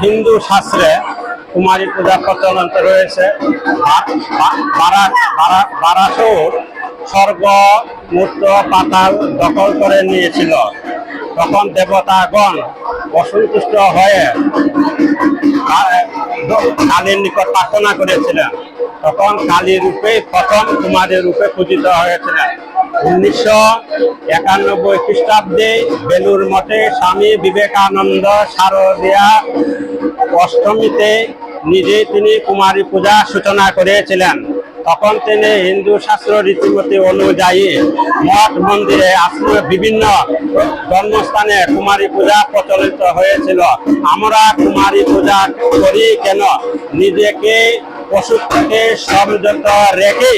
হিন্দু শাস্ত্রে কুমারী পূজা প্রচলন রয়েছে। বারাসুর স্বর্গ মূর্ত পাতাল দখল করে নিয়েছিল। তখন দেবতাগণ অসন্তুষ্ট হয়ে কালীর নিকট প্রার্থনা করেছিলেন। তখন কালী রূপে প্রথম কুমারী রূপে পূজিত হয়েছিলেন। 1991 খ্রিস্টাব্দে বেলুর মঠে স্বামী বিবেকানন্দ শারদীয়া অষ্টমীতে নিজেই তিনি কুমারী পূজা সূচনা করেছিলেন। তখন তিনি হিন্দু শাস্ত্র রীতিমতি অনুযায়ী মঠ মন্দিরে আশ্রমে বিভিন্ন ধর্মস্থানে কুমারী পূজা প্রচলিত হয়েছিল। আমরা কুমারী পূজা করি কেন? নিজেকে পশু থেকে সংযত রেখে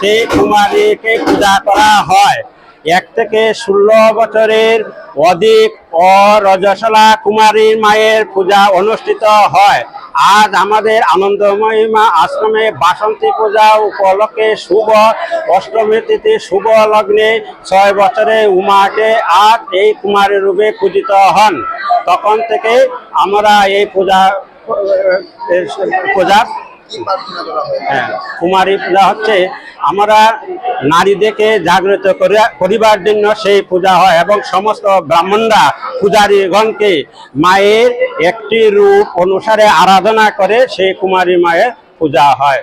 সেই কুমারীকে পূজা করা হয়। 1 থেকে 16 বছরের অধিক অরজস্বলা কুমারী মায়ের পূজা অনুষ্ঠিত হয়। আজ আমাদের আনন্দময়ী মা আশ্রমে বাসন্তী পূজা উপলক্ষে শুভ অষ্টমী তিথি শুভ লগ্নে 6 বছরে উমাকে আজ এই কুমারী রূপে পূজিত হন। তখন থেকে আমরা এই পূজা কুমারী পূজা হচ্ছে আমরা নারীদেরকে জাগ্রত করিবার জন্য সেই পূজা হয় এবং সমস্ত ব্রাহ্মণরা পূজারীগণকে মায়ের একটি রূপ অনুসারে আরাধনা করে সেই কুমারী মায়ের পূজা হয়।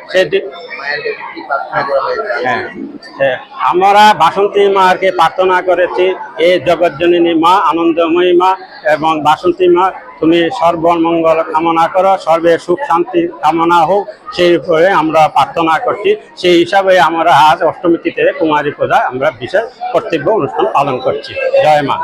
আমরা বাসন্তী মাকে প্রার্থনা করেছি, এই জগৎজননী মা আনন্দময়ী মা এবং বাসন্তী মা তুমি সর্বমঙ্গল কামনা করো, সর্বে সুখ শান্তি কামনা হোক, সেই উপরে আমরা প্রার্থনা করছি। সেই হিসাবে আমরা আজ অষ্টমী তিথিতে কুমারী পূজা আমরা বিশেষ কর্তব্য অনুষ্ঠান পালন করছি। জয় মা।